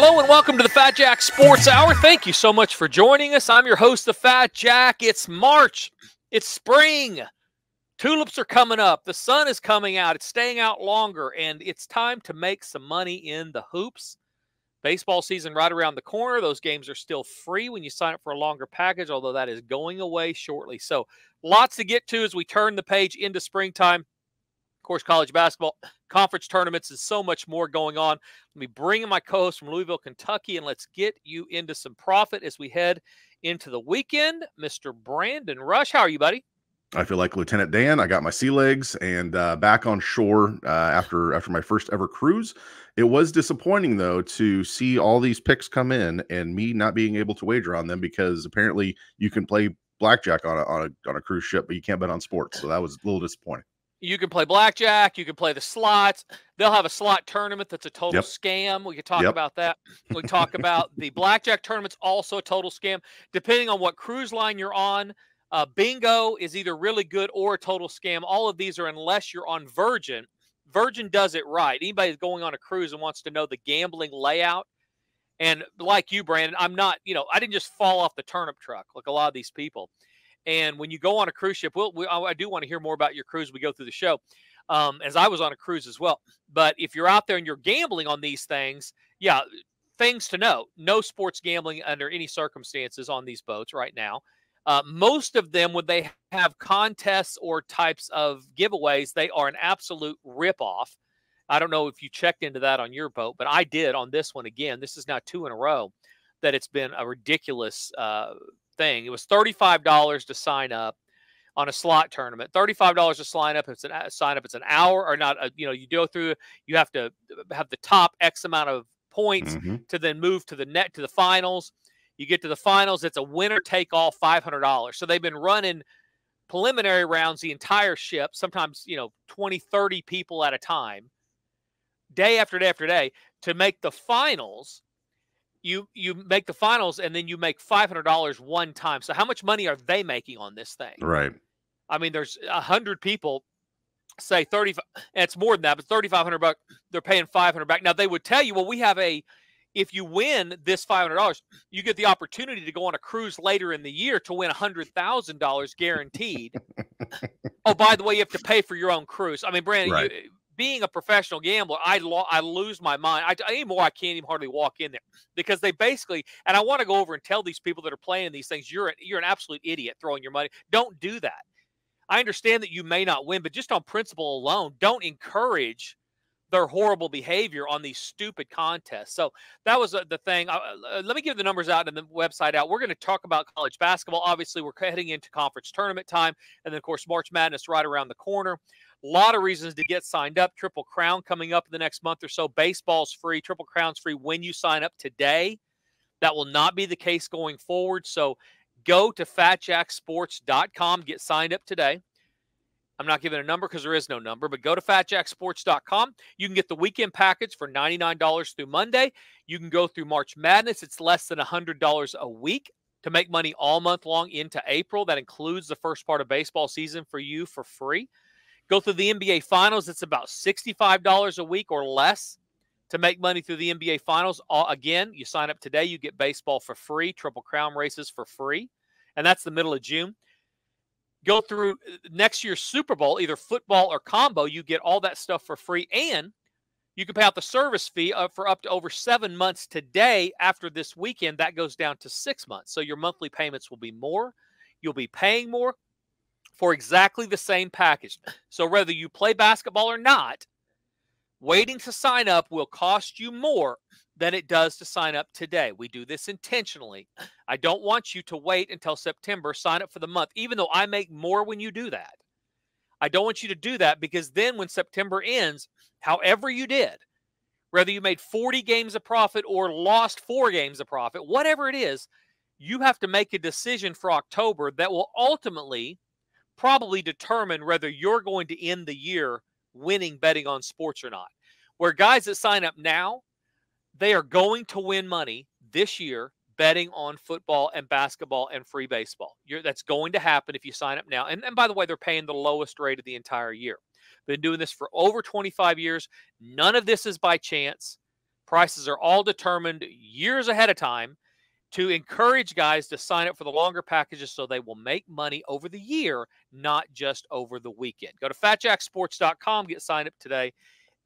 Hello and welcome to the Fat Jack Sports Hour. Thank you so much for joining us. I'm your host, the Fat Jack. It's March. It's spring. Tulips are coming up. The sun is coming out. It's staying out longer, and it's time to make some money in the hoops. Baseball season right around the corner. Those games are still free when you sign up for a longer package, although that is going away shortly. So lots to get to as we turn the page into springtime. Of course, college basketball, conference tournaments, and so much more going on. Let me bring in my co-host from Louisville, Kentucky, and let's get you into some profit as we head into the weekend. Mr. Brandon Rush, how are you, buddy? I feel like Lieutenant Dan. I got my sea legs and back on shore after my first ever cruise. It was disappointing, though, to see all these picks come in and me not being able to wager on them because apparently you can play blackjack on a cruise ship, but you can't bet on sports. So that was a little disappointing. You can play blackjack. You can play the slots. They'll have a slot tournament that's a total scam. We could talk about that. We talk about the blackjack tournament's also a total scam. Depending on what cruise line you're on, bingo is either really good or a total scam. All of these are unless you're on Virgin. Virgin does it right. Anybody that's going on a cruise and wants to know the gambling layout, and like you, Brandon, I'm not, I didn't just fall off the turnip truck like a lot of these people. And when you go on a cruise ship, I do want to hear more about your cruise as we go through the show, as I was on a cruise as well. But if you're out there and you're gambling on these things, things to know. No sports gambling under any circumstances on these boats right now. Most of them, when they have contests or types of giveaways, they are an absolute ripoff. I don't know if you checked into that on your boat, but I did on this one again. This is now 2 in a row that it's been a ridiculous thing. It was $35 to sign up on a slot tournament. $35 to sign up. It's an hour or not. You go through. You have to have the top X amount of points to then move to the finals. You get to the finals. It's a winner take all $500. So they've been running preliminary rounds the entire ship. Sometimes 20, 30 people at a time, day after day after day, to make the finals. You make the finals and then you make $500 one time. So how much money are they making on this thing? Right. I mean, there's 100 people, say 35, and it's more than that, but $3,500, they're paying $500 back. Now they would tell you, well, we have if you win this $500, you get the opportunity to go on a cruise later in the year to win $100,000 guaranteed. Oh, by the way, you have to pay for your own cruise. I mean, Brandon, right. Being a professional gambler, I lose my mind. Anymore, I can't even hardly walk in there because they basically, and I want to go over and tell these people that are playing these things, you're an absolute idiot throwing your money. Don't do that. I understand that you may not win, but just on principle alone, don't encourage their horrible behavior on these stupid contests. So that was the thing. Let me give the numbers out and the website out. We're going to talk about college basketball. Obviously, we're heading into conference tournament time. And then, of course, March Madness right around the corner. A lot of reasons to get signed up. Triple Crown coming up in the next month or so. Baseball's free. Triple Crown's free when you sign up today. That will not be the case going forward. So go to FatJackSports.com. Get signed up today. I'm not giving a number because there is no number, but go to FatJackSports.com. You can get the weekend package for $99 through Monday. You can go through March Madness. It's less than $100 a week to make money all month long into April. That includes the first part of baseball season for you for free. Go through the NBA Finals. It's about $65 a week or less to make money through the NBA Finals. Again, you sign up today, you get baseball for free, Triple Crown races for free, and that's the middle of June. Go through next year's Super Bowl, either football or combo. You get all that stuff for free, and you can pay out the service fee for up to over 7 months today. After this weekend, that goes down to 6 months. So your monthly payments will be more. You'll be paying more for exactly the same package. So whether you play basketball or not, waiting to sign up will cost you more than it does to sign up today. We do this intentionally. I don't want you to wait until September, sign up for the month, even though I make more when you do that. I don't want you to do that because then when September ends, however you did, whether you made 40 games of profit or lost 4 games of profit, whatever it is, you have to make a decision for October that will ultimately probably determine whether you're going to end the year winning betting on sports or not. Where guys that sign up now, they are going to win money this year betting on football and basketball and free baseball. That's going to happen if you sign up now. And by the way, they're paying the lowest rate of the entire year. Been doing this for over 25 years. None of this is by chance. Prices are all determined years ahead of time to encourage guys to sign up for the longer packages so they will make money over the year, not just over the weekend. Go to FatJackSports.com, get signed up today,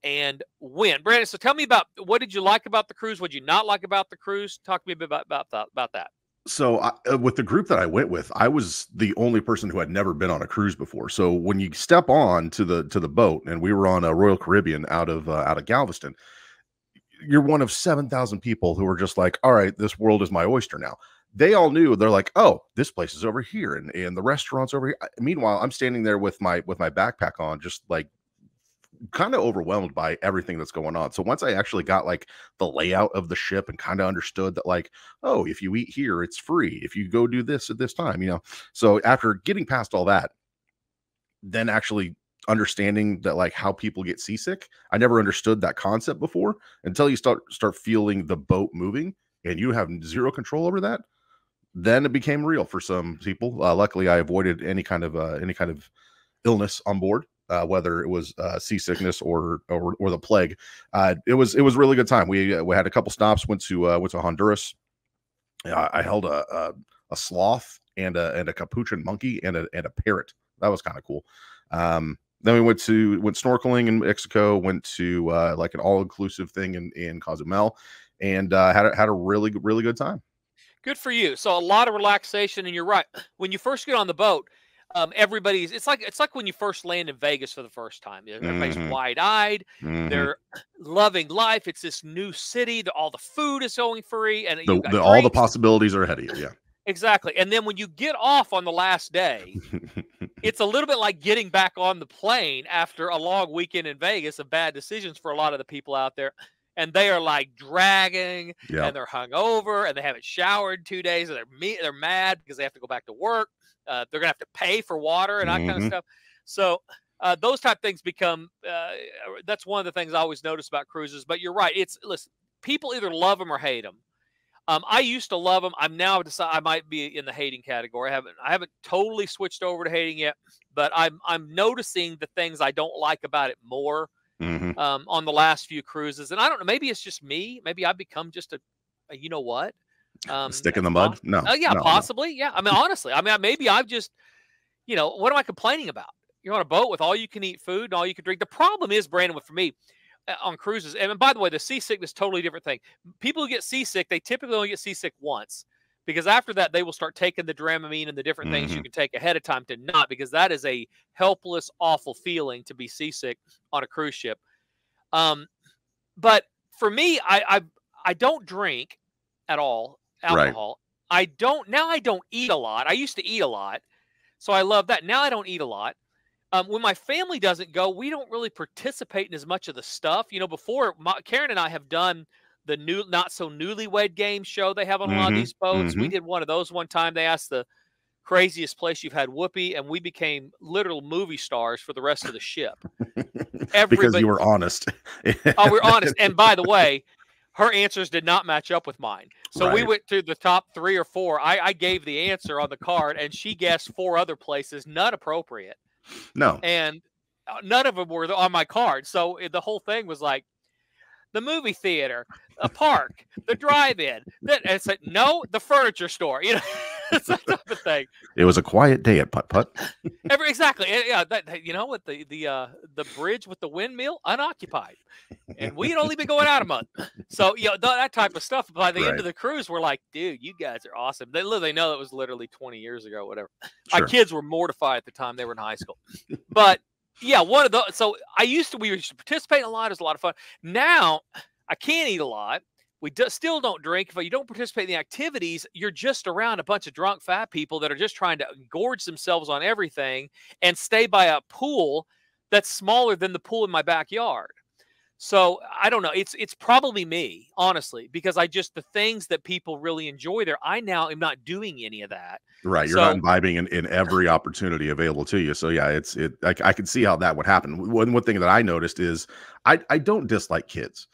and win. Brandon, so tell me about, what did you like about the cruise? What did you not like about the cruise? Talk to me a bit about that. So with the group that I went with, I was the only person who had never been on a cruise before. So when you step on to the boat, and we were on a Royal Caribbean out of Galveston, you're one of 7,000 people who are just like, all right, this world is my oyster now. They all knew. They're like, oh, this place is over here, and the restaurant's over here. Meanwhile, I'm standing there with my backpack on, just like kind of overwhelmed by everything that's going on. So once I actually got like the layout of the ship and kind of understood that, like, oh, if you eat here, it's free. If you go do this at this time, So after getting past all that, then actually understanding that, like, how people get seasick, I never understood that concept before until you start feeling the boat moving and you have zero control over that. Then it became real for some people. Luckily, I avoided any kind of illness on board. Whether it was seasickness or the plague, it was really good time. We had a couple stops. Went to Honduras. I held a sloth and a capuchin monkey and a parrot. That was kind of cool. Then we went snorkeling in Mexico. Went to like an all-inclusive thing in Cozumel, and had a really good time. Good for you. So a lot of relaxation, and you're right. When you first get on the boat, everybody's, it's like when you first land in Vegas for the first time. Everybody's wide-eyed. They're loving life. It's this new city. All the food is going free, and all the possibilities are ahead of you. Yeah, exactly. And then when you get off on the last day, it's a little bit like getting back on the plane after a long weekend in Vegas of bad decisions for a lot of the people out there. And they are like dragging, and they're hungover, and they haven't showered in 2 days, and they're mad because they have to go back to work. They're gonna have to pay for water and that kind of stuff. So those type of things become. That's one of the things I always notice about cruises. But you're right. Listen, people either love them or hate them. I used to love them. I'm now decided I might be in the hating category. I haven't totally switched over to hating yet, but I'm noticing the things I don't like about it more. On the last few cruises, and I don't know, maybe it's just me. Maybe I've become just a you know what, stick in the mud. No, possibly. No. Yeah, I mean, honestly, maybe I've just, what am I complaining about? You're on a boat with all you can eat food and all you can drink. The problem is, Brandon, for me on cruises, and by the way, the seasickness is a totally different thing. People who get seasick, they typically only get seasick once, because after that, they will start taking the Dramamine and the different things you can take ahead of time to not, because that is a helpless, awful feeling to be seasick on a cruise ship. But for me, I don't drink at all alcohol. Right. I don't eat a lot. I used to eat a lot, so I love that. Now I don't eat a lot. When my family doesn't go, we don't really participate in as much of the stuff. Before, Karen and I have done the not so newlywed game show they have on a lot of these boats. We did one of those one time. They asked the craziest place you've had whoopee, and we became literal movie stars for the rest of the ship. Because you were honest. Oh, we're honest. And by the way, her answers did not match up with mine. So we went to the top 3 or 4. I gave the answer on the card, and she guessed 4 other places, not appropriate. No. And none of them were on my card. So the whole thing was like, the movie theater, a park, the drive-in. And I said, no, the furniture store. It's that type of thing. It was a quiet day at Putt Putt. Exactly. Yeah. With the bridge with the windmill, unoccupied, and we had only been going out a month. So that type of stuff. By the end of the cruise, we're like, dude, you guys are awesome. They know it was literally 20 years ago, whatever. Sure. My kids were mortified at the time; they were in high school, but. Yeah, one of those. So we used to participate in a lot. It was a lot of fun. Now I can't eat a lot. We still don't drink. If you don't participate in the activities, you're just around a bunch of drunk fat people that are just trying to gorge themselves on everything and stay by a pool that's smaller than the pool in my backyard. So I don't know. It's probably me, honestly, because the things that people really enjoy there, I now am not doing any of that. Right. You're not imbibing in every opportunity available to you. So yeah, I can see how that would happen. One thing that I noticed is I don't dislike kids.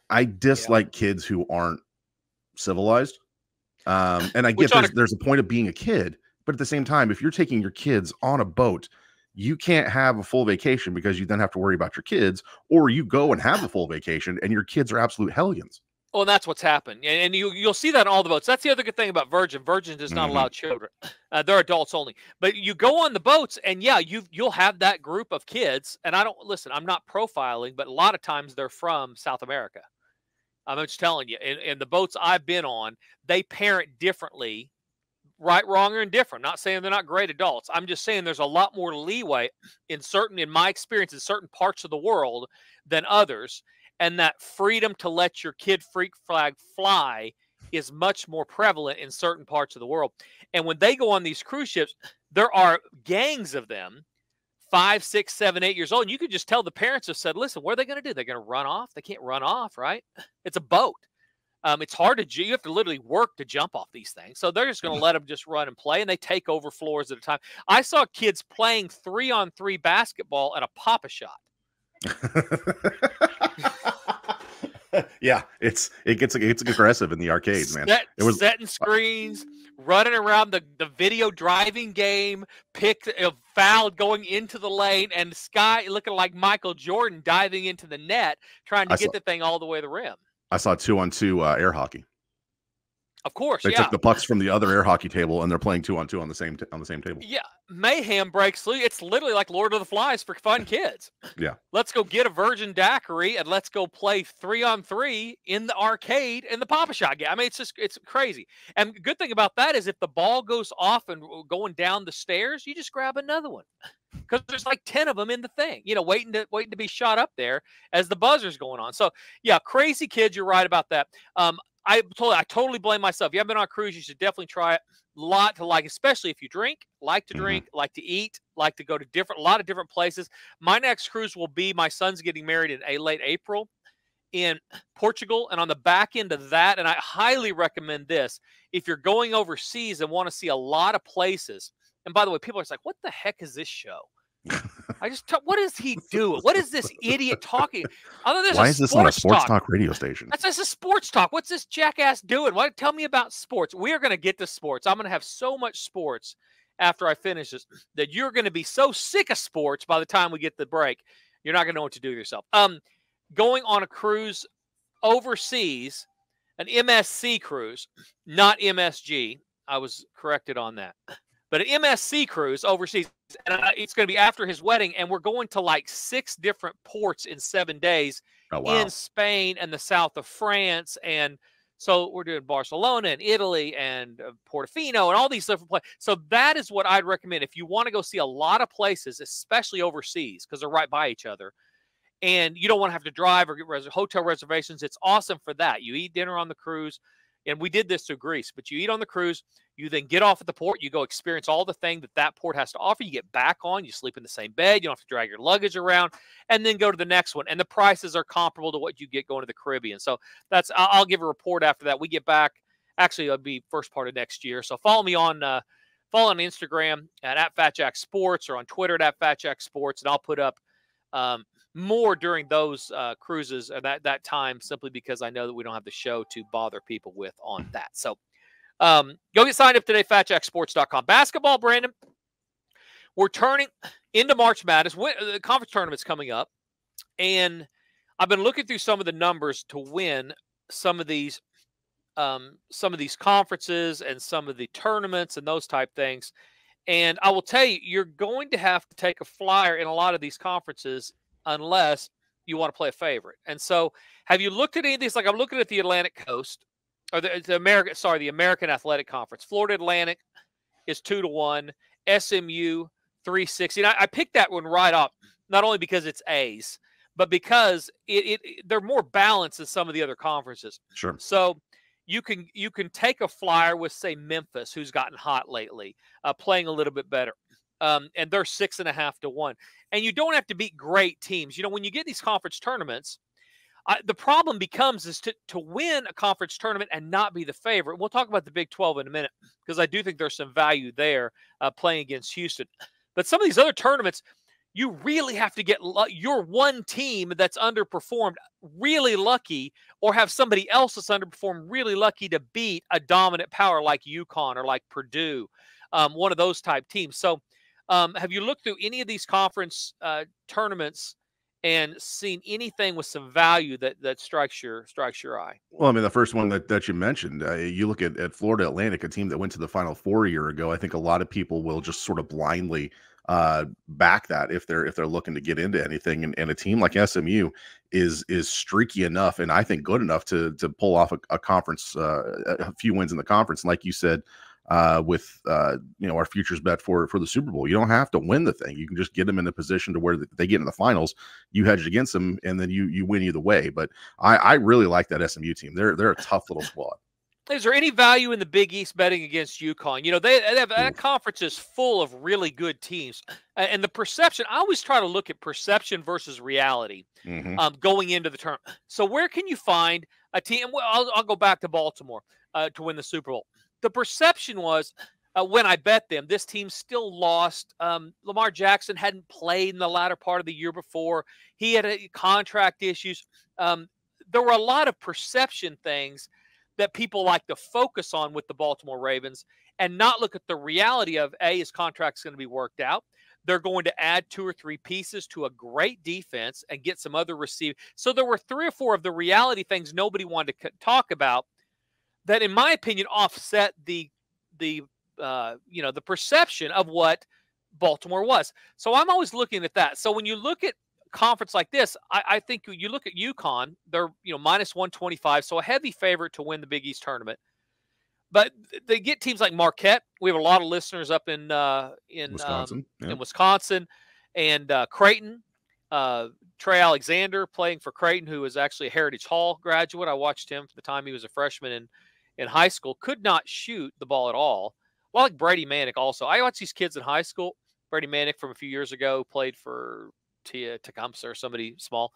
I dislike kids who aren't civilized. And I get there's a point of being a kid, but at the same time, if you're taking your kids on a boat, you can't have a full vacation because you then have to worry about your kids, or you go and have a full vacation and your kids are absolute hellions. Well, that's what's happened, and you'll see that in all the boats. That's the other good thing about Virgin. Virgin does not allow children; they're adults only. But you go on the boats, and yeah, you'll have that group of kids. And I don't listen. I'm not profiling, but a lot of times they're from South America. I'm just telling you. And the boats I've been on, they parent differently, right, wrong, or indifferent. I'm not saying they're not great adults. I'm just saying there's a lot more leeway in my experience, in certain parts of the world than others. And that freedom to let your kid freak flag fly is much more prevalent in certain parts of the world. And when they go on these cruise ships, there are gangs of them, 5, 6, 7, 8 years old. And you could just tell the parents have said, listen, what are they going to do? They're going to run off? They can't run off, right? It's a boat. It's hard to, you have to literally work to jump off these things. So they're just going to let them just run and play, and they take over floors at a time. I saw kids playing 3-on-3 basketball at a Papa Shot. Yeah, it gets aggressive in the arcades, man. It was setting screens, running around the video driving game, foul going into the lane, and Sky looking like Michael Jordan diving into the net, trying to get the thing all the way to the rim. I saw 2-on-2 air hockey. Of course, they took the pucks from the other air hockey table, and they're playing 2-on-2 on the same table. Yeah, mayhem breaks loose. It's literally like Lord of the Flies for fun kids. Yeah, let's go get a Virgin daiquiri and let's go play 3-on-3 in the arcade in the Papa Shot game. I mean, it's crazy. And the good thing about that is if the ball goes off and going down the stairs, you just grab another one because there's like 10 of them in the thing, waiting to be shot up there as the buzzer's going on. So yeah, crazy kids. You're right about that. I totally blame myself. If you haven't been on a cruise, you should definitely try it. A lot to like, especially if you like to drink, like to eat, like to go to a lot of different places. My next cruise will be, my son's getting married in late April in Portugal. And on the back end of that, and I highly recommend this, if you're going overseas and want to see a lot of places. And by the way, people are like, what the heck is this show? What is he doing? What is this idiot talking? Why is this on a sports talk radio station? That's just a sports talk. What's this jackass doing? Tell me about sports. We are going to get to sports. I'm going to have so much sports after I finish this that you're going to be so sick of sports by the time we get the break. You're not going to know what to do with yourself. Going on a cruise overseas, an MSC cruise, not MSG. I was corrected on that. But an MSC cruise overseas, and it's going to be after his wedding, and we're going to like 6 different ports in 7 days in Spain and the south of France. And so we're doing Barcelona and Italy and Portofino and all these different places. So that is what I'd recommend if you want to go see a lot of places, especially overseas, because they're right by each other. And you don't want to have to drive or get hotel reservations. It's awesome for that. You eat dinner on the cruise. And we did this to Greece, but you eat on the cruise, you then get off at the port, you go experience all the thing that port has to offer. You get back on, you sleep in the same bed, you don't have to drag your luggage around, and then go to the next one. And the prices are comparable to what you get going to the Caribbean. So I'll give a report after that. We get back, actually it'll be first part of next year. So follow me on Instagram at FatJackSports or on Twitter at FatJackSports, and I'll put up more during those cruises at that time, simply because I know that we don't have the show to bother people with on that. So go get signed up today, FatJackSports.com. Basketball, Brandon, we're turning into March Madness. The conference tournament's coming up, and I've been looking through some of the numbers to win some of these conferences and some of the tournaments and those type things. And I will tell you, you're going to have to take a flyer in a lot of these conferences unless you want to play a favorite. And so have you looked at any of these? Like I'm looking at the Atlantic Coast, or the American Athletic Conference. Florida Atlantic is 2-1, SMU 360. And I picked that one right up, not only because it's A's, but because they're more balanced than some of the other conferences. Sure. So you can take a flyer with, say, Memphis, who's gotten hot lately, playing a little bit better. And they're 6.5-1. And you don't have to beat great teams. When you get these conference tournaments, the problem becomes is to win a conference tournament and not be the favorite. We'll talk about the Big 12 in a minute, because I do think there's some value there playing against Houston. But some of these other tournaments, you really have to get your one team that's underperformed really lucky, or have somebody else that's underperformed really lucky to beat a dominant power like UConn or like Purdue, one of those type teams. So Have you looked through any of these conference tournaments and seen anything with some value that strikes your eye? Well, I mean, the first one that you mentioned, you look at Florida Atlantic, a team that went to the Final Four a year ago. I think a lot of people will just sort of blindly back that if they're looking to get into anything. And a team like SMU is streaky enough, and I think good enough to pull off a conference, a few wins in the conference. And like you said, with our futures bet for the Super Bowl, you don't have to win the thing. You can just get them in a position to where they get in the finals. You hedge against them, and then you win either way. But I really like that SMU team. They're a tough little squad. Is there any value in the Big East betting against UConn? You know, they have, that conference is full of really good teams. And the perception, I always try to look at perception versus reality going into the tournament. So where can you find a team? Well, I'll go back to Baltimore to win the Super Bowl. The perception was when I bet them, this team still lost. Lamar Jackson hadn't played in the latter part of the year before. He had contract issues. There were a lot of perception things that people like to focus on with the Baltimore Ravens and not look at the reality of, his contract's going to be worked out. They're going to add 2 or 3 pieces to a great defense and get some other receivers. So there were 3 or 4 of the reality things nobody wanted to talk about that, in my opinion, offset the perception of what Baltimore was. So I'm always looking at that. So when you look at conference like this, I think you look at UConn, they're minus 125, so a heavy favorite to win the Big East tournament. But they get teams like Marquette. We have a lot of listeners up in Wisconsin, and Creighton. Trey Alexander playing for Creighton, who is actually a Heritage Hall graduate. I watched him for the time he was a freshman in high school. Could not shoot the ball at all. Well, like Brady Manick also. I watch these kids in high school. Brady Manick from a few years ago played for Tecumseh or somebody small,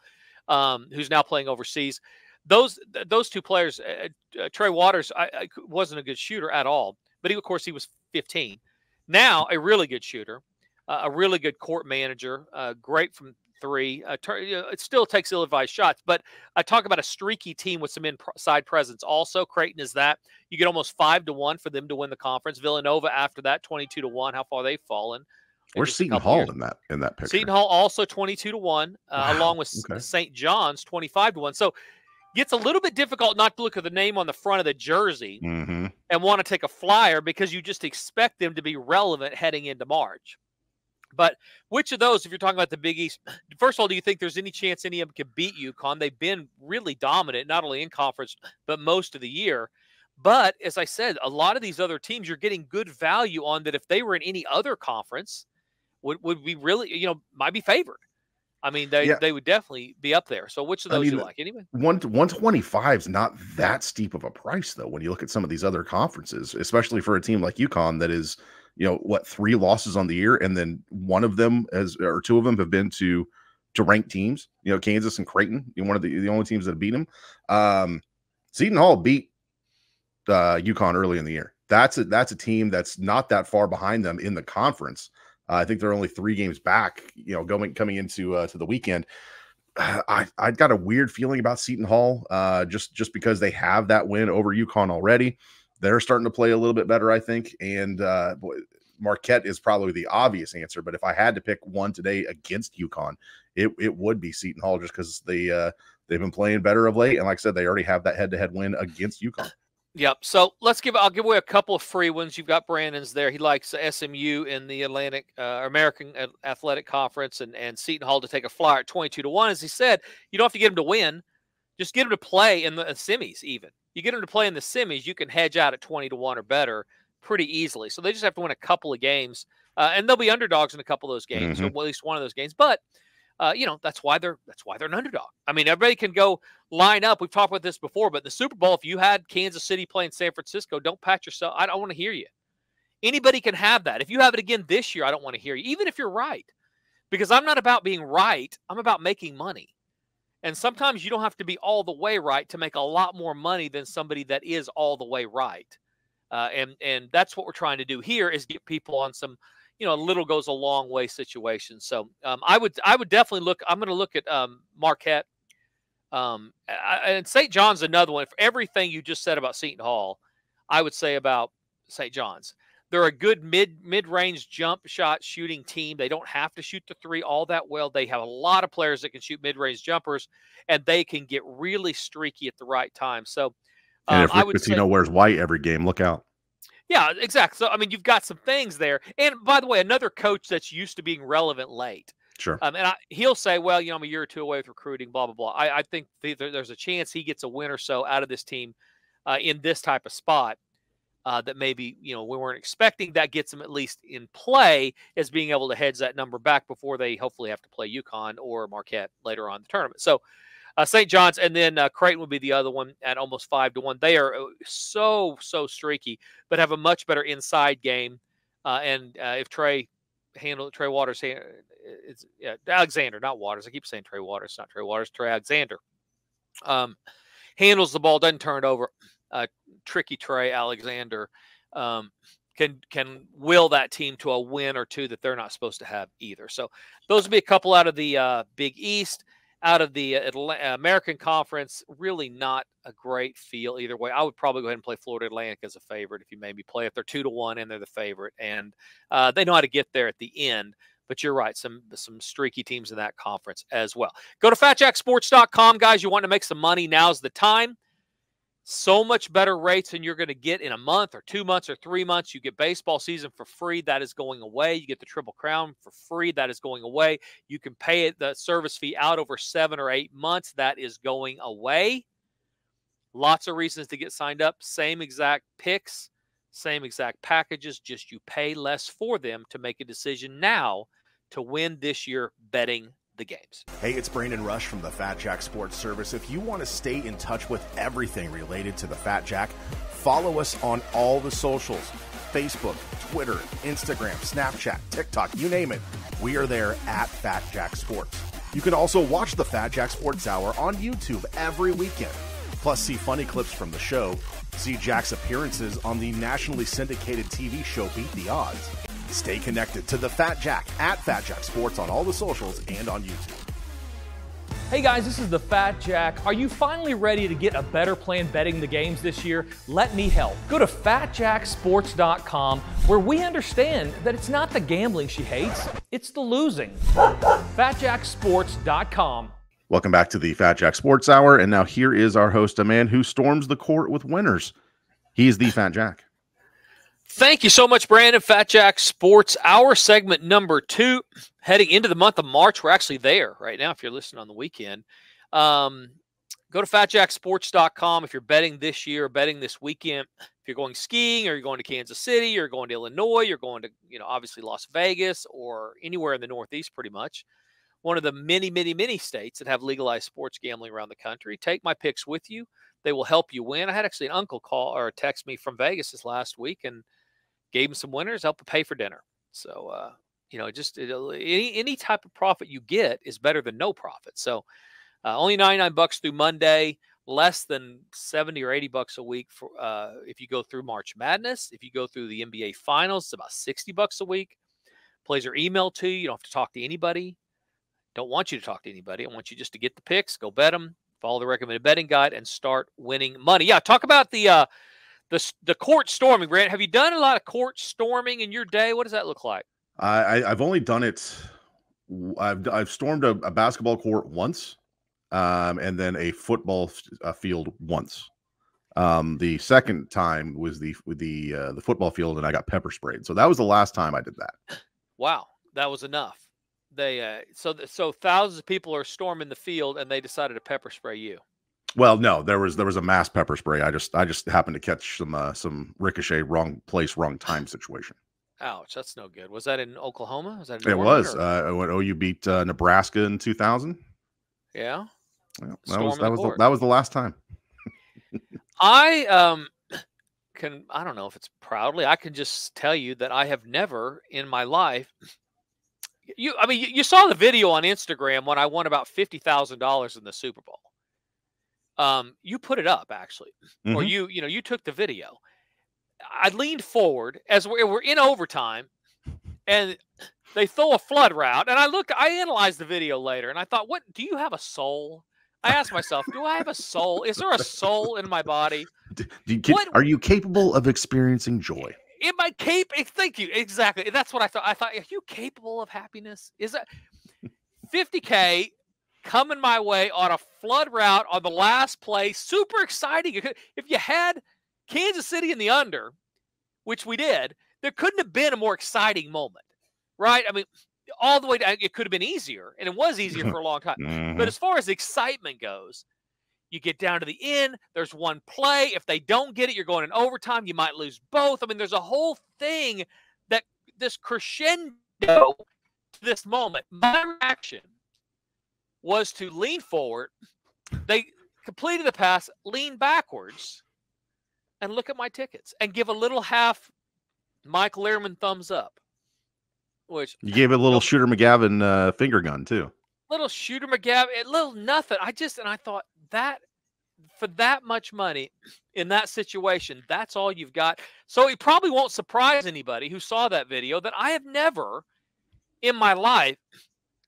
who's now playing overseas. Those 2 players, Trey Waters, I wasn't a good shooter at all, but of course he was 15. Now a really good shooter, a really good court manager, great from 3. It still takes ill-advised shots, but I talk about a streaky team with some inside presence. Also, Creighton is that. You get almost 5-1 for them to win the conference. Villanova after that, 22-1. How far they've fallen. Where's Seton Hall in that picture? Seton Hall also 22-1, along with St. John's 25-1. So gets a little bit difficult not to look at the name on the front of the jersey and want to take a flyer because you just expect them to be relevant heading into March. But which of those, if you're talking about the Big East, first of all, do you think there's any chance any of them could beat UConn? They've been really dominant, not only in conference, but most of the year. But as I said, a lot of these other teams, you're getting good value on that if they were in any other conference, would be really, might be favored. I mean, they would definitely be up there. So which of those you like? Anyway, 125 is not that steep of a price, though, when you look at some of these other conferences, especially for a team like UConn that is, 3 losses on the year, and then 1 of them or 2 of them have been to ranked teams, Kansas and Creighton, one of the only teams that beat them. Seton Hall beat UConn early in the year. That's a team that's not that far behind them in the conference. I think they're only 3 games back, coming into to the weekend. I got a weird feeling about Seton Hall, just because they have that win over UConn already. They're starting to play a little bit better, I think. And Marquette is probably the obvious answer. But if I had to pick one today against UConn, it would be Seton Hall, just because they've been playing better of late. And like I said, they already have that head-to-head win against UConn. Yep. So I'll give away a couple of free ones. You've got Brandon's there. He likes SMU in the American Athletic Conference and Seton Hall to take a flyer at 22-1. As he said, you don't have to get him to win. Just get him to play in the semis even. You get him to play in the semis, you can hedge out at 20-1 or better pretty easily. So they just have to win a couple of games. And they'll be underdogs in a couple of those games, or at least one of those games. But that's why they're an underdog. I mean, everybody can go line up. We've talked about this before, but the Super Bowl, if you had Kansas City playing San Francisco, don't pat yourself. I don't want to hear you. Anybody can have that. If you have it again this year, I don't want to hear you, even if you're right, because I'm not about being right. I'm about making money. And sometimes you don't have to be all the way right to make a lot more money than somebody that is all the way right. And that's what we're trying to do here, is get people on some, a little goes a long way situation. So I would definitely look. I'm going to look at Marquette. And St. John's another one. For everything you just said about Seton Hall, I would say about St. John's. They're a good mid-range jump shot shooting team. They don't have to shoot the three all that well. They have a lot of players that can shoot mid-range jumpers, and they can get really streaky at the right time. So And if I Rick would say, Pitino wears white every game, look out. yeah, exactly. So, I mean, you've got some things there. And by the way, another coach that's used to being relevant late. Sure. And he'll say, well, I'm a year or two away with recruiting, blah, blah, blah. I think there's a chance he gets a win or so out of this team in this type of spot that maybe, we weren't expecting. That gets them at least in play as being able to hedge that number back before they hopefully have to play UConn or Marquette later on in the tournament. So St. John's, and then Creighton would be the other one at almost 5-1. They are so streaky, but have a much better inside game. And if Trey Waters, it's Alexander, not Waters. I keep saying Trey Waters, not Trey Waters. Trey Alexander handles the ball, doesn't turn it over. Tricky Trey Alexander can will that team to a win or two that they're not supposed to have either. So those would be a couple out of the Big East. Out of the American Conference, really not a great feel either way. I would probably go ahead and play Florida Atlantic as a favorite if you made me play. If they're 2-1 and they're the favorite, and they know how to get there at the end. But you're right, some streaky teams in that conference as well. Go to FatJackSports.com, guys. You want to make some money? Now's the time. So much better rates than you're going to get in a month or 2 months or 3 months. You get baseball season for free. That is going away. You get the Triple Crown for free. That is going away. You can pay the service fee out over 7 or 8 months. That is going away. Lots of reasons to get signed up. Same exact picks, same exact packages, just you pay less for them to make a decision now to win this year betting the games. Hey, it's Brandon Rush from the Fat Jack Sports Service. If you want to stay in touch with everything related to the Fat Jack, follow us on all the socials: Facebook, Twitter, Instagram, Snapchat, TikTok, you name it. We are there at Fat Jack Sports. You can also watch the Fat Jack Sports Hour on YouTube every weekend. Plus, see funny clips from the show, see Jack's appearances on the nationally syndicated TV show Beat the Odds. Stay connected to the Fat Jack at Fat Jack Sports on all the socials and on YouTube. Hey guys, this is the Fat Jack. Are you finally ready to get a better plan betting the games this year? Let me help. Go to FatJackSports.com, where we understand that it's not the gambling she hates, it's the losing. FatJackSports.com. Welcome back to the Fat Jack Sports Hour. And now here is our host, a man who storms the court with winners. He is the Fat Jack. Thank you so much, Brandon. Fat Jack Sports Hour, segment number 2. Heading into the month of March. We're actually there right now if you're listening on the weekend. Go to FatJackSports.com if you're betting this year, betting this weekend. If you're going skiing, or you're going to Kansas City, you're going to Illinois, you're going to, obviously Las Vegas, or anywhere in the Northeast pretty much. One of the many states that have legalized sports gambling around the country. Take my picks with you. They will help you win. I had actually an uncle call or text me from Vegas this last week and gave him some winners, help him pay for dinner. So, any type of profit you get is better than no profit. So, only $99 through Monday, less than $70 or $80 a week for if you go through March Madness. If you go through the NBA Finals, it's about $60 a week. Plays are emailed to you. You don't have to talk to anybody. Don't want you to talk to anybody. I want you just to get the picks, go bet them, follow the recommended betting guide, and start winning money. Yeah, talk about the court storming, Brant. Have you done a lot of court storming in your day? What does that look like? I've only done it. I've stormed a basketball court once, and then a football field once. The second time was the football field, and I got pepper sprayed. So that was the last time I did that. Wow, that was enough. They so thousands of people are storming the field, and they decided to pepper spray you. Well, no, there was a mass pepper spray. I just happened to catch some ricochet, wrong place, wrong time situation. Ouch, that's no good. Was that in Oklahoma? Was that in Norman, it was when OU beat Nebraska in 2000? Yeah. Well, that was the last time. I don't know if it's proudly. I can just tell you that I have never in my life. You saw the video on Instagram when I won about $50,000 in the Super Bowl. You put it up actually, or you took the video. I leaned forward as we're in overtime, and they throw a flood route. And I analyzed the video later, and I thought, what? Do you have a soul? I asked myself, do I have a soul? Is there a soul in my body? Are you capable of experiencing joy? Am I capable? Thank you. Exactly. That's what I thought. I thought, are you capable of happiness? Is that 50K coming my way on a flood route on the last play? Super exciting. If you had Kansas City in the under, which we did, there couldn't have been a more exciting moment, right? I mean, all the way down, it could have been easier, and it was easier for a long time. But as far as excitement goes, you get down to the end, there's one play. If they don't get it, you're going in overtime. You might lose both. I mean, there's a whole thing that this crescendo to this moment. My reaction was to lean forward. They completed the pass, lean backwards, and look at my tickets and give a little half Mike Learman thumbs up. Which you gave it a little Shooter McGavin finger gun too. Little Shooter McGavin, a little nothing. I thought that for that much money in that situation, that's all you've got. So it probably won't surprise anybody who saw that video that I have never in my life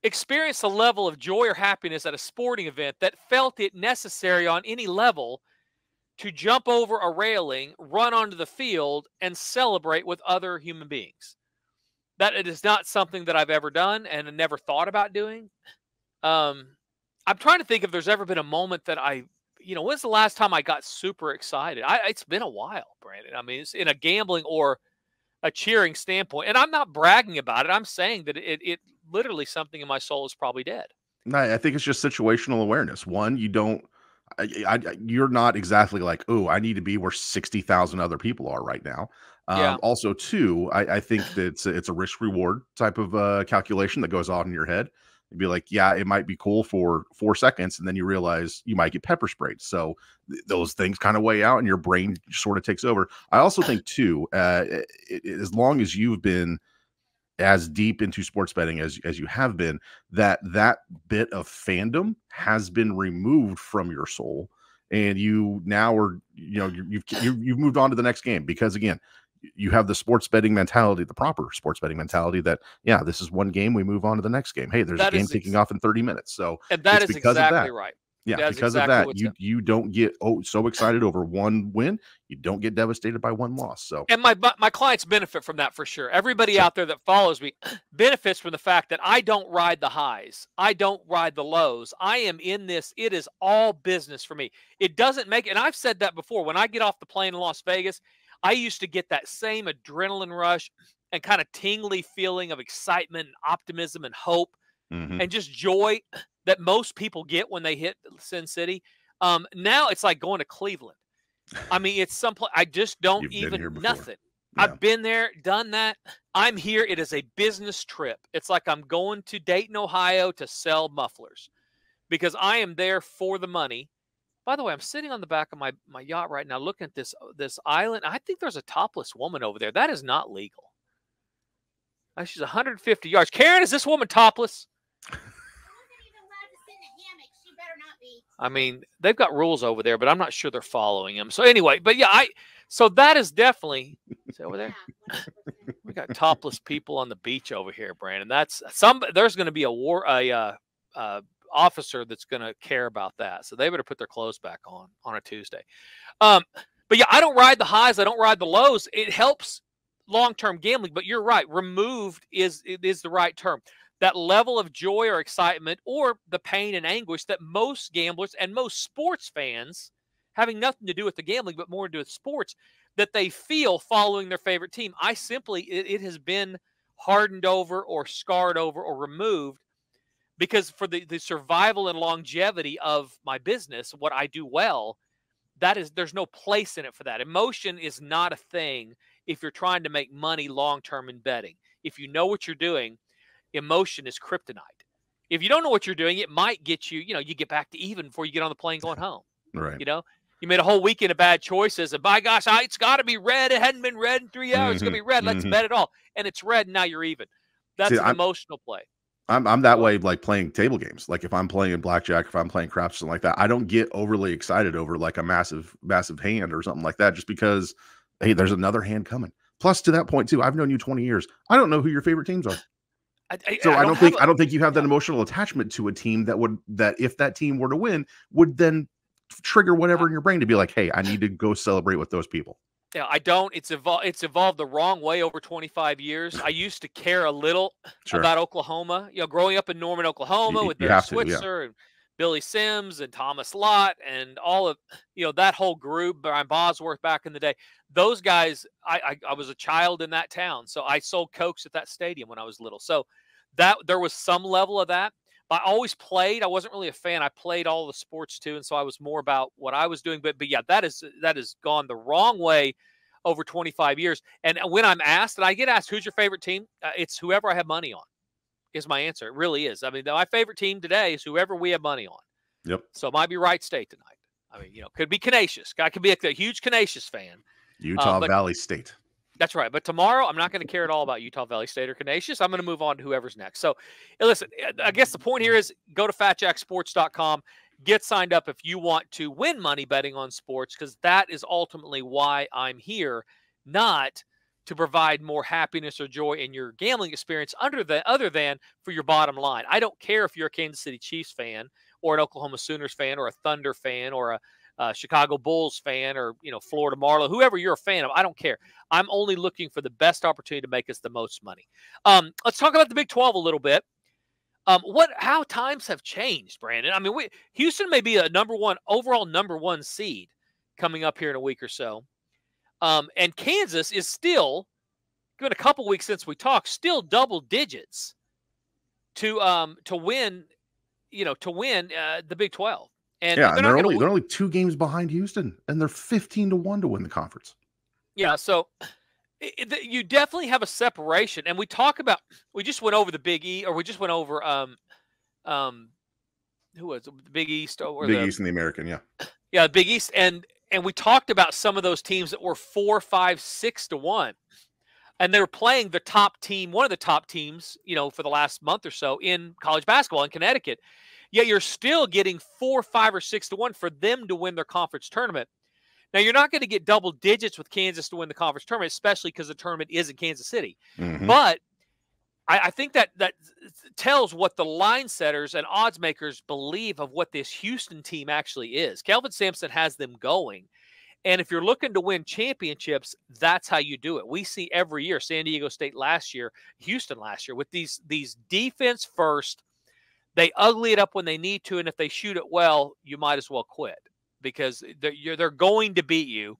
experienced a level of joy or happiness at a sporting event that felt it necessary on any level to jump over a railing, run onto the field, and celebrate with other human beings. That it is not something that I've ever done and never thought about doing. I'm trying to think if there's ever been a moment that when's the last time I got super excited? It's been a while, Brandon. I mean, it's in a gambling or a cheering standpoint. And I'm not bragging about it. I'm saying that it literally something in my soul is probably dead. No, I think it's just situational awareness. One, you're not exactly like, oh, I need to be where 60,000 other people are right now. Also, two, I think that it's a risk reward type of calculation that goes on in your head. You'd be like, yeah, it might be cool for 4 seconds, and then you realize you might get pepper sprayed. So those things kind of weigh out, and your brain sort of takes over. I also think too, as long as you've been as deep into sports betting as you have been, that bit of fandom has been removed from your soul, and you now are, you've moved on to the next game, because again, you have the sports betting mentality, the proper sports betting mentality that, yeah, this is one game, we move on to the next game. Hey, there's a game kicking off in 30 minutes. So and that is exactly right. Yeah, because of that, you don't get so excited over one win. You don't get devastated by one loss. So, and my clients benefit from that for sure. Everybody out there that follows me benefits from the fact that I don't ride the highs. I don't ride the lows. I am in this. It is all business for me. It doesn't make, and I've said that before, when I get off the plane in Las Vegas, I used to get that same adrenaline rush and kind of tingly feeling of excitement and optimism and hope and just joy that most people get when they hit Sin City. Now it's like going to Cleveland. I mean, it's someplace I just don't nothing. Yeah. I've been there, done that. I'm here. It is a business trip. It's like I'm going to Dayton, Ohio to sell mufflers because I am there for the money. By the way, I'm sitting on the back of my yacht right now looking at this island. I think there's a topless woman over there. That is not legal. She's 150 yards. Karen, is this woman topless? I mean, they've got rules over there, but I'm not sure they're following them. So anyway, but yeah, so that is definitely over there. We got topless people on the beach over here, Brandon. There's going to be a officer that's going to care about that. So they better put their clothes back on a Tuesday. But yeah, I don't ride the highs. I don't ride the lows. It helps long-term gambling, but you're right. Removed is the right term. That level of joy or excitement or the pain and anguish that most gamblers and most sports fans, having nothing to do with the gambling, but more to do with sports, that they feel following their favorite team. It has been hardened over or scarred over or removed because for the survival and longevity of my business, what I do well, there's no place in it for that. Emotion is not a thing if you're trying to make money long-term in betting. If you know what you're doing, emotion is kryptonite. If you don't know what you're doing, it might get you, you get back to even before you get on the plane going home. Right. You made a whole weekend of bad choices, and by gosh, it's got to be red. It hadn't been red in 3 hours. It's going to be red. Let's bet it all. And it's red, and now you're even. That's an emotional play. I'm that way, like playing table games. Like if I'm playing blackjack, if I'm playing craps, something like that, I don't get overly excited over like a massive hand or something like that, just because, hey, there's another hand coming. Plus, to that point too, I've known you 20 years. I don't know who your favorite teams are. I don't think you have that emotional attachment to a team that if that team were to win would then trigger whatever in your brain to be like, hey, I need to go celebrate with those people. Yeah, I don't. It's evolved the wrong way over 25 years. I used to care a little about Oklahoma. Growing up in Norman, Oklahoma, with Barry Switzer and Billy Sims and Thomas Lott and all of that whole group, Brian Bosworth back in the day. Those guys, I was a child in that town, so I sold Cokes at that stadium when I was little. So that there was some level of that. But I always played. I wasn't really a fan. I played all the sports too, and so I was more about what I was doing. But yeah, that has gone the wrong way over 25 years. And when I'm asked, and I get asked, who's your favorite team? It's whoever I have money on, is my answer. It really is. I mean, my favorite team today is whoever we have money on. Yep. So it might be Wright State tonight. I mean, could be Canisius. I could be a huge Canisius fan. Utah Valley State. That's right. But tomorrow, I'm not going to care at all about Utah Valley State or Canisius. I'm going to move on to whoever's next. So, listen, I guess the point here is go to FatJackSports.com. Get signed up if you want to win money betting on sports, because that is ultimately why I'm here, not to provide more happiness or joy in your gambling experience other than for your bottom line. I don't care if you're a Kansas City Chiefs fan or an Oklahoma Sooners fan or a Thunder fan or a Chicago Bulls fan or Florida Marlin, whoever you're a fan of. I don't care. I'm only looking for the best opportunity to make us the most money. Let's talk about the Big 12 a little bit. How times have changed, Brandon. I mean, Houston may be a overall number one seed coming up here in a week or so. And Kansas is still, given a couple weeks since we talked, still double digits to win the Big 12. And they're only 2 games behind Houston, and they're 15-1 to win the conference. Yeah, so you definitely have a separation. And we just went over the Big E, or we just went over who was it? The Big East or Big East and the American, yeah. Yeah, Big East, and we talked about some of those teams that were 4, 5, 6-1. And they were playing the top team, one of the top teams, for the last month or so in college basketball in Connecticut. Yet you're still getting 4, 5, or 6-1 for them to win their conference tournament. Now, you're not going to get double digits with Kansas to win the conference tournament, especially because the tournament is in Kansas City. Mm-hmm. But I think that tells what the line setters and odds makers believe of what this Houston team actually is. Kelvin Sampson has them going. And if you're looking to win championships, that's how you do it. We see every year, San Diego State last year, Houston last year, with these defense first. They ugly it up when they need to, and if they shoot it well, you might as well quit, because they're going to beat you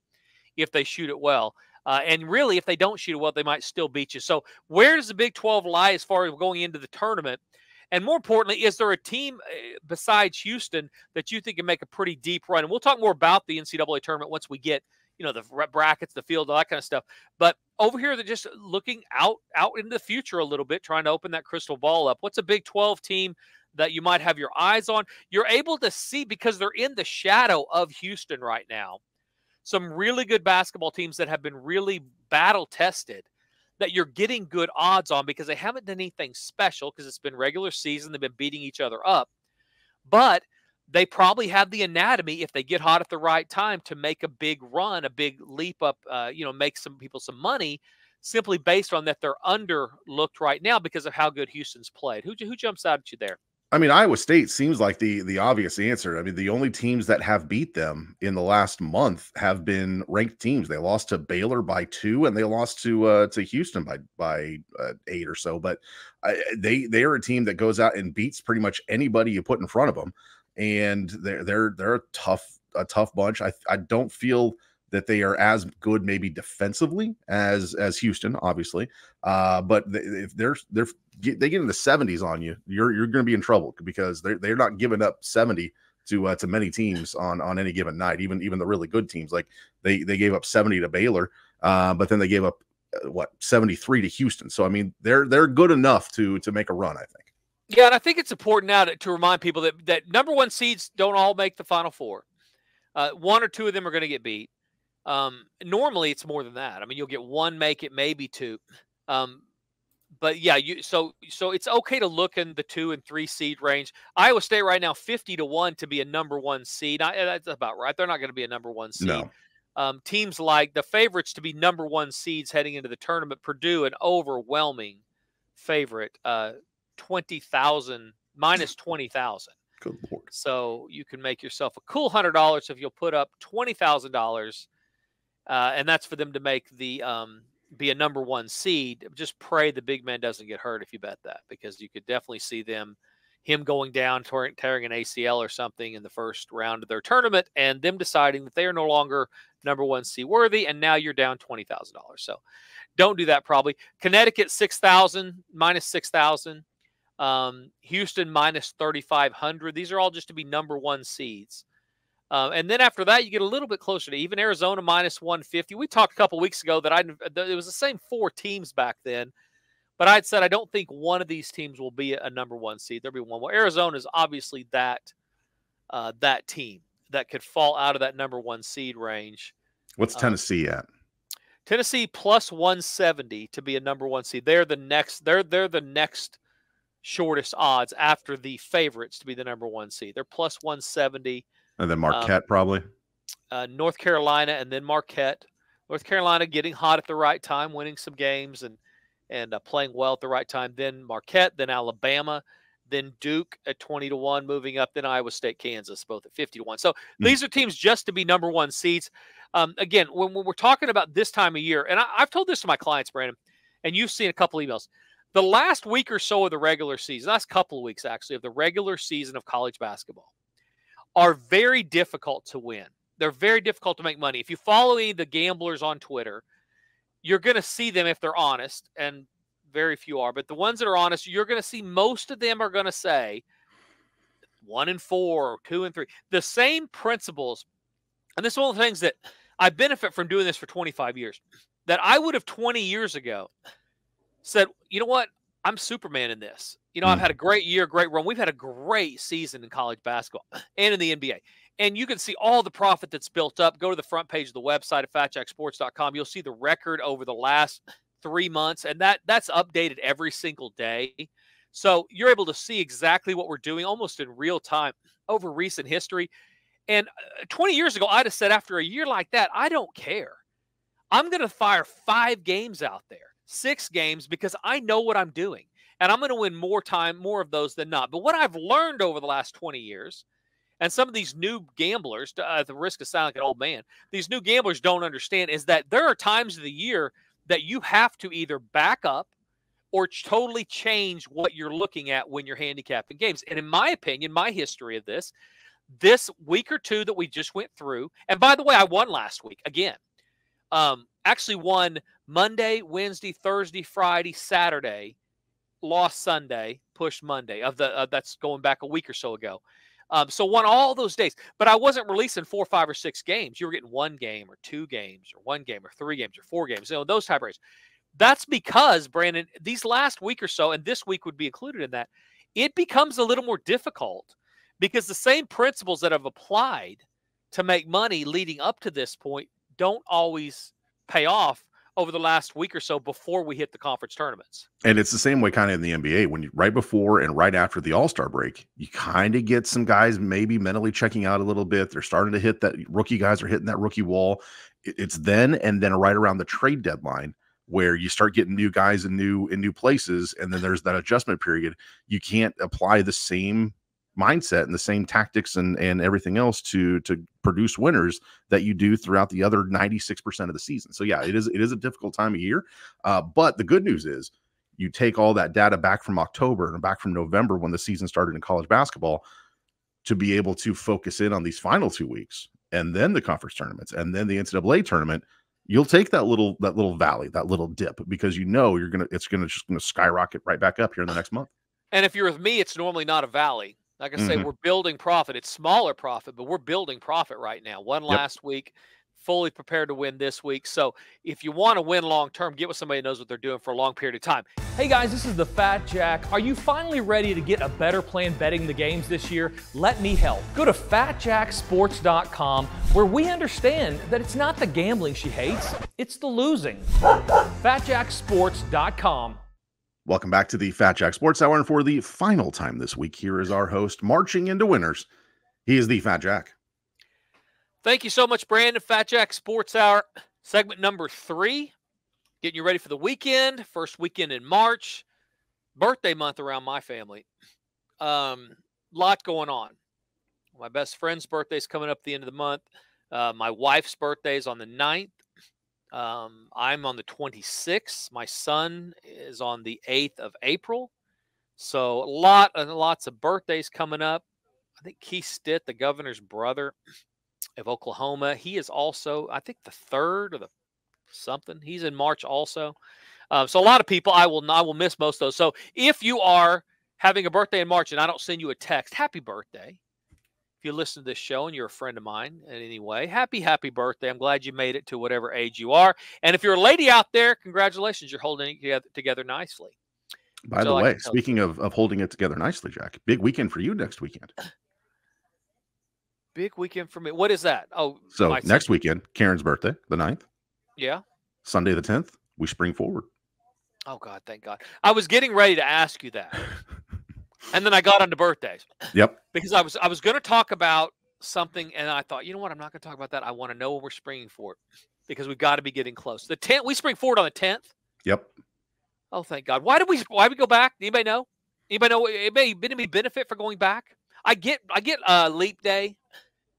if they shoot it well. And really, if they don't shoot it well, they might still beat you. So where does the Big 12 lie as far as going into the tournament? And more importantly, is there a team besides Houston that you think can make a pretty deep run? And we'll talk more about the NCAA tournament once we get, the brackets, the field, all that kind of stuff. But over here, they're just looking out into the future a little bit, trying to open that crystal ball up. What's a Big 12 team that you might have your eyes on? You're able to see, because they're in the shadow of Houston right now, some really good basketball teams that have been really battle tested, that you're getting good odds on because they haven't done anything special, because it's been regular season. They've been beating each other up, but they probably have the anatomy, if they get hot at the right time, to make a big run, a big leap up, make some people some money, simply based on that they're underlooked right now because of how good Houston's played. Who jumps out at you there? I mean, Iowa State seems like the obvious answer. I mean, the only teams that have beat them in the last month have been ranked teams. They lost to Baylor by 2, and they lost to Houston by 8 or so. But they are a team that goes out and beats pretty much anybody you put in front of them, and they're a tough bunch. I don't feel that they are as good maybe defensively as Houston, obviously. But if they get in the 70s on you, you're going to be in trouble, because they're not giving up 70 to many teams on any given night. Even the really good teams, like they gave up 70 to Baylor, but then they gave up 73 to Houston. So I mean, they're good enough to make a run, I think. Yeah, and I think it's important now to remind people that number one seeds don't all make the Final Four. 1 or 2 of them are going to get beat. Normally it's more than that. I mean, you'll get 1 make it, maybe 2. But yeah, so it's okay to look in the 2 and 3 seed range. Iowa State right now 50-1 to be a number 1 seed. That's about right. They're not going to be a number 1 seed. No. Teams like the favorites to be number 1 seeds heading into the tournament, Purdue, an overwhelming favorite, 20,000 minus 20,000. Good Lord. So you can make yourself a cool $100 if you'll put up $20,000 and that's for them to make the be a number 1 seed. Just pray the big man doesn't get hurt if you bet that, because you could definitely see him going down, tearing an ACL or something in the first round of their tournament, and them deciding that they are no longer number 1 seed worthy, and now you're down $20,000. So don't do that probably. Connecticut, 6,000, minus 6,000. Houston, minus 3,500. These are all just to be number 1 seeds. And then after that, you get a little bit closer to even. Arizona, minus 150. We talked a couple weeks ago that it was the same 4 teams back then. But I'd said I don't think one of these teams will be a number 1 seed. There'll be one more. Arizona is obviously that team that could fall out of that number 1 seed range. What's Tennessee at? Tennessee plus 170 to be a number 1 seed. They're the next. They're the next shortest odds after the favorites to be the number 1 seed. They're plus 170. And then Marquette probably. North Carolina and then Marquette. North Carolina getting hot at the right time, winning some games and playing well at the right time. Then Marquette, then Alabama, then Duke at 20-1, moving up. Then Iowa State, Kansas, both at 50-1. So these are teams just to be number 1 seeds. Again, when we're talking about this time of year, and I've told this to my clients, Brandon, and you've seen a couple emails. The last week or so of the regular season, last couple of weeks actually, of the regular season of college basketball are very difficult to win. They're very difficult to make money. If you follow any of the gamblers on Twitter, you're going to see them if they're honest, and very few are. But the ones that are honest, you're going to see most of them are going to say 1-4 or 2-3. The same principles, and this is one of the things that I benefit from doing this for 25 years, that I would have 20 years ago said, you know what, I'm Superman in this. You know, I've had a great year, great run. We've had a great season in college basketball and in the NBA. And you can see all the profit that's built up. Go to the front page of the website at FatJackSports.com. You'll see the record over the last 3 months, and that's updated every single day. So you're able to see exactly what we're doing almost in real time over recent history. And 20 years ago, I'd have said after a year like that, I don't care. I'm going to fire 5 games out there, 6 games, because I know what I'm doing. And I'm going to win more of those than not. But what I've learned over the last 20 years, and some of these new gamblers, at the risk of sounding like an old man, these new gamblers don't understand, is that there are times of the year that you have to either back up or totally change what you're looking at when you're handicapping games. And in my opinion, my history of this week or two that we just went through, and by the way, I won last week again. Actually won Monday, Wednesday, Thursday, Friday, Saturday, lost Sunday, pushed Monday. That's going back a week or so ago. So won all those days, but I wasn't releasing 4, 5, or 6 games. You were getting 1 game or 2 games or 1 game or 3 games or 4 games. You know, those type of rates. That's because, Brandon, these last week or so, and this week would be included in that, it becomes a little more difficult because the same principles that have applied to make money leading up to this point don't always pay off over the last week or so before we hit the conference tournaments. And it's the same way kind of in the NBA. When you right before and right after the All-Star break, you kind of get some guys maybe mentally checking out a little bit. They're starting to hit that rookie guys are hitting that rookie wall. It's then and then right around the trade deadline where you start getting new guys in new places, and then there's that adjustment period. You can't apply the same mindset and the same tactics and everything else to produce winners that you do throughout the other 96% of the season. So yeah, it is a difficult time of year. But the good news is you take all that data back from October and back from November when the season started in college basketball to be able to focus in on these final 2 weeks and then the conference tournaments and then the NCAA tournament. You'll take that little valley, that little dip, because you know it's gonna skyrocket right back up here in the next month. And if you're with me, it's normally not a valley. Like I say, we're building profit. It's smaller profit, but we're building profit right now. Won last week, fully prepared to win this week. So if you want to win long-term, get with somebody who knows what they're doing for a long period of time. Hey guys, this is the Fat Jack. Are you finally ready to get a better plan betting the games this year? Let me help. Go to FatJackSports.com, where we understand that it's not the gambling she hates, it's the losing. FatJackSports.com. Welcome back to the Fat Jack Sports Hour, and for the final time this week, here is our host marching into winners. He is the Fat Jack. Thank you so much, Brandon. Fat Jack Sports Hour, segment number 3. Getting you ready for the weekend, first weekend in March. Birthday month around my family. Lot going on. My best friend's birthday is coming up at the end of the month. My wife's birthday is on the 9th. I'm on the 26th. My son is on the 8th of April. So lots of birthdays coming up. I think Keith Stitt, the governor's brother of Oklahoma, he is also, I think, the 3rd or the something. He's in March also. So a lot of people, I will miss most of those. So if you are having a birthday in March and I don't send you a text, happy birthday. If you listen to this show and you're a friend of mine in any way, happy birthday. I'm glad you made it to whatever age you are. And if you're a lady out there, congratulations. You're holding it together nicely. By the way, speaking of holding it together nicely, Jack, big weekend for you next weekend. Big weekend for me. What is that? Oh, so next weekend, Karen's birthday, the 9th. Yeah. Sunday the 10th, we spring forward. Oh, God, thank God. I was getting ready to ask you that. And then I got on to birthdays. Yep. Because I was going to talk about something, and I thought, you know what? I'm not going to talk about that. I want to know when we're springing forward because we've got to be getting close. The 10th, we spring forward on the 10th. Yep. Oh, thank God. Why we go back? Anybody know? Anybody know? Anybody benefit for going back? I get leap day.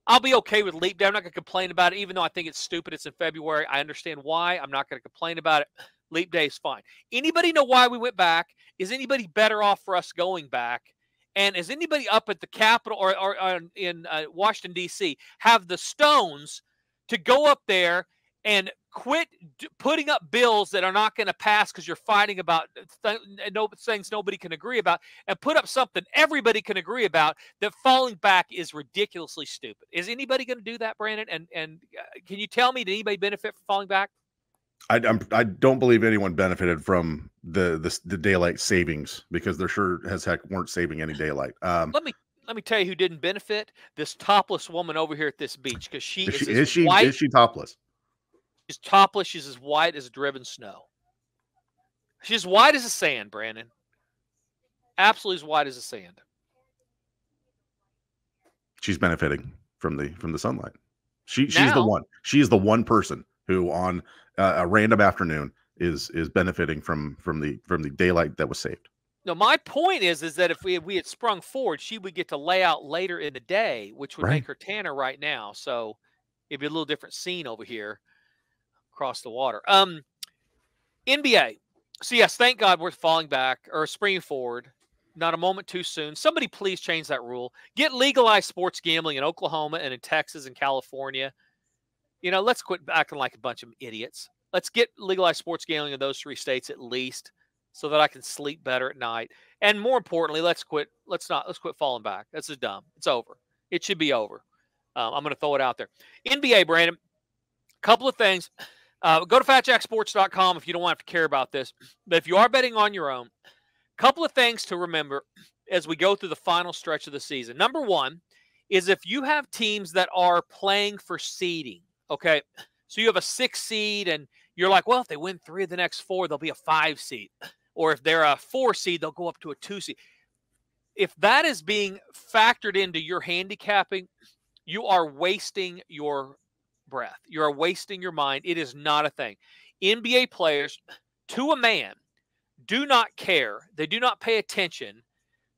I'll be okay with leap day. I'm not going to complain about it, even though I think it's stupid. It's in February. I understand why. I'm not going to complain about it. Leap day is fine. Anybody know why we went back? Is anybody better off for us going back? And is anybody up at the Capitol or in Washington, D.C. have the stones to go up there and quit putting up bills that are not going to pass because you're fighting about things nobody can agree about, and put up something everybody can agree about? That falling back is ridiculously stupid. Is anybody going to do that, Brandon? And can you tell me, did anybody benefit from falling back? I don't believe anyone benefited from the daylight savings, because there sure as heck weren't saving any daylight. Let me tell you who didn't benefit. This topless woman over here at this beach, because is she topless? She's topless. She's as white as driven snow. She's white as a sand, Brandon. Absolutely as white as a sand. She's benefiting from the sunlight. She's the one. She is the one person who on a random afternoon is benefiting from the daylight that was saved. No, my point is that if we had sprung forward, she would get to lay out later in the day, which would make her tanner right now. So it'd be a little different scene over here across the water. NBA. So yes, thank God we're falling back or springing forward. Not a moment too soon. Somebody please change that rule. Get legalized sports gambling in Oklahoma and in Texas and California. You know, let's quit acting like a bunch of idiots. Let's get legalized sports gambling in those 3 states at least, so that I can sleep better at night. And more importantly, let's quit falling back. This is dumb. It's over. It should be over. I'm going to throw it out there. NBA, Brandon, a couple of things. Go to FatJackSports.com if you don't want to care about this. But if you are betting on your own, a couple of things to remember as we go through the final stretch of the season. Number one is if you have teams that are playing for seeding, okay, so you have a 6 seed and you're like, well, if they win 3 of the next 4, they'll be a 5 seed. Or if they're a 4 seed, they'll go up to a 2 seed. If that is being factored into your handicapping, you are wasting your breath. You are wasting your mind. It is not a thing. NBA players, to a man, do not care. They do not pay attention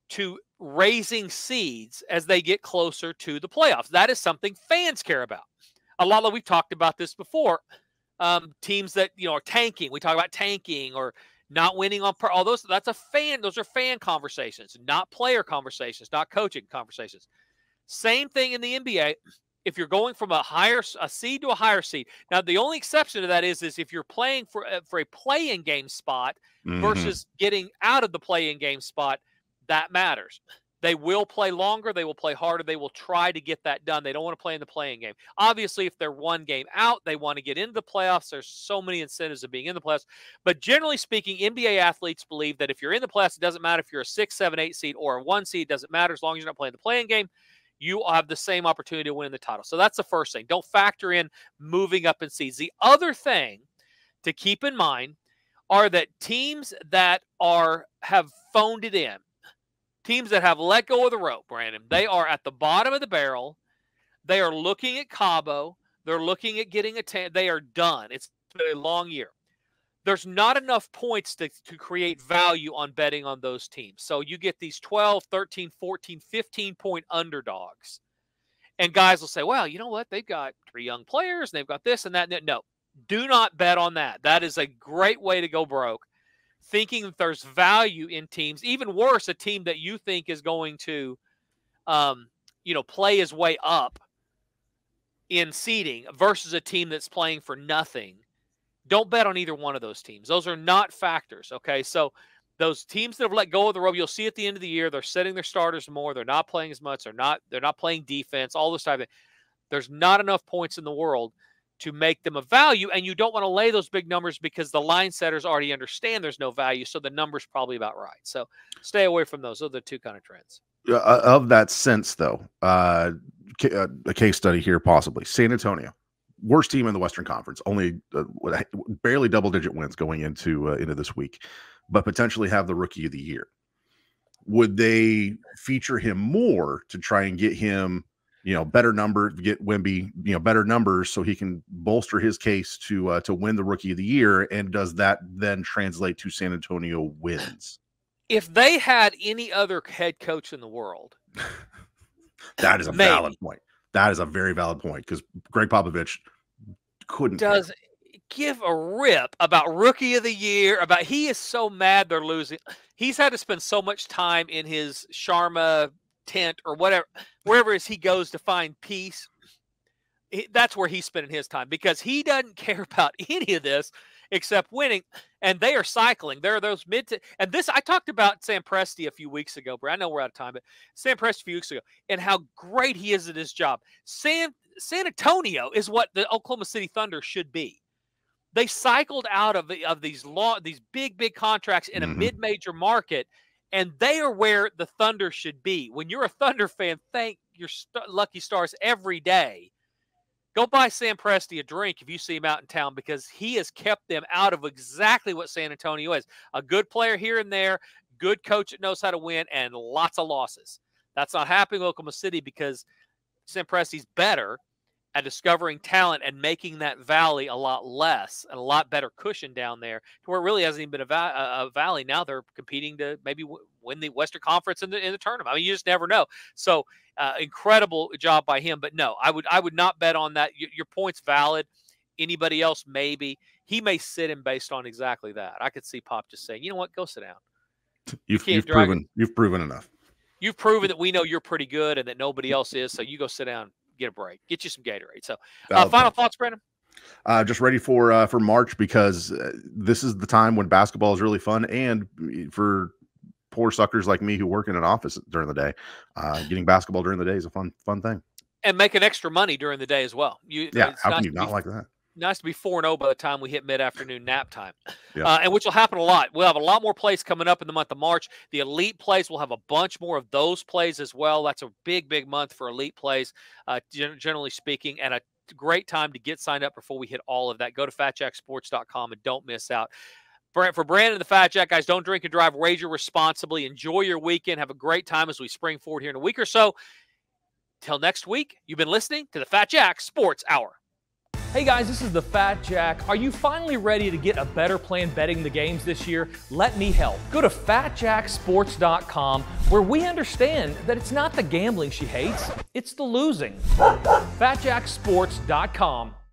to raising seeds as they get closer to the playoffs. That is something fans care about. We've talked about this before. Teams that are tanking. We talk about tanking or not winning on all those. Those are fan conversations, not player conversations, not coaching conversations. Same thing in the NBA. If you're going from a seed to a higher seed. Now, the only exception to that is if you're playing for a play-in game spot versus getting out of the play-in game spot, that matters. They will play longer. They will play harder. They will try to get that done. They don't want to play in the play-in game. Obviously, if they're 1 game out, they want to get into the playoffs. There's so many incentives of being in the playoffs. But generally speaking, NBA athletes believe that if you're in the playoffs, it doesn't matter if you're a 6, 7, 8 seed or a 1 seed. It doesn't matter as long as you're not playing the play-in game. You have the same opportunity to win the title. So that's the first thing. Don't factor in moving up in seeds. The other thing to keep in mind are that teams that have phoned it in, teams that have let go of the rope, Brandon, they are at the bottom of the barrel. They are looking at Cabo. They're looking at getting they are done. It's been a long year. There's not enough points to create value on betting on those teams. So you get these 12, 13, 14, 15-point underdogs. And guys will say, well, you know what? They've got 3 young players, and they've got this and that. No, Do not bet on that. That is a great way to go broke, thinking that there's value in teams. Even worse, a team that you think is going to, play his way up in seeding versus a team that's playing for nothing. Don't bet on either one of those teams. Those are not factors, okay? So those teams that have let go of the rope, you'll see at the end of the year, they're setting their starters more. They're not playing as much. They're not playing defense, all this type of thing. There's not enough points in the world to make them a value, and you don't want to lay those big numbers because the line setters already understand there's no value, so the number's probably about right. So stay away from those. Those are the two kind of trends. Of that sense, though, a case study here, possibly. San Antonio, worst team in the Western Conference, only barely double-digit wins going into this week, but potentially have the Rookie of the Year. Would they feature him more to try and get him, better number, get Wemby, better numbers so he can bolster his case to win the Rookie of the Year? And does that then translate to San Antonio wins? If they had any other head coach in the world, that is a valid point. That is a very valid point, because Greg Popovich couldn't give a rip about Rookie of the Year. He is so mad they're losing. He's had to spend so much time in his Sharma tent or whatever, wherever it is he goes to find peace. That's where he's spending his time, because he doesn't care about any of this except winning. And they are cycling. There are those and this, I talked about Sam Presti a few weeks ago, bro. I know we're out of time, but Sam Presti a few weeks ago, and how great he is at his job. San Antonio is what the Oklahoma City Thunder should be. They cycled out of these big contracts in a mid-major market, and they are where the Thunder should be. When you're a Thunder fan, thank your lucky stars every day. Go buy Sam Presti a drink if you see him out in town, because he has kept them out of exactly what San Antonio is. A good player here and there, good coach that knows how to win, and lots of losses. That's not happening in Oklahoma City because Sam Presti's better at discovering talent and making that valley a lot less and a lot better cushion down there, to where it really hasn't even been a valley. Now they're competing to maybe win the Western Conference in the tournament. I mean, you just never know. So incredible job by him. But no, I would not bet on that. Your point's valid. Anybody else, maybe. He may sit him based on exactly that. I could see Pop just saying, you know what, go sit down. You've proven enough. You've proven that we know you're pretty good and that nobody else is. So you go sit down. Get a break. Get you some Gatorade. So, final thoughts, Brandon? Just ready for March, because this is the time when basketball is really fun, and for poor suckers like me who work in an office during the day, getting basketball during the day is a fun thing. And making extra money during the day as well. How can you not like that? Nice to be 4-0 by the time we hit mid-afternoon nap time, yeah. And which will happen a lot. We'll have a lot more plays coming up in the month of March. The elite plays, we'll have a bunch more of those plays as well. That's a big month for elite plays, generally speaking, and a great time to get signed up before we hit all of that. Go to FatJackSports.com and don't miss out. For Brandon and the Fat Jack guys, don't drink and drive. Wager responsibly. Enjoy your weekend. Have a great time as we spring forward here in a week or so. Till next week, you've been listening to the Fat Jack Sports Hour. Hey guys, this is the Fat Jack. Are you finally ready to get a better plan betting the games this year? Let me help. Go to FatJackSports.com, where we understand that it's not the gambling she hates, it's the losing. FatJackSports.com.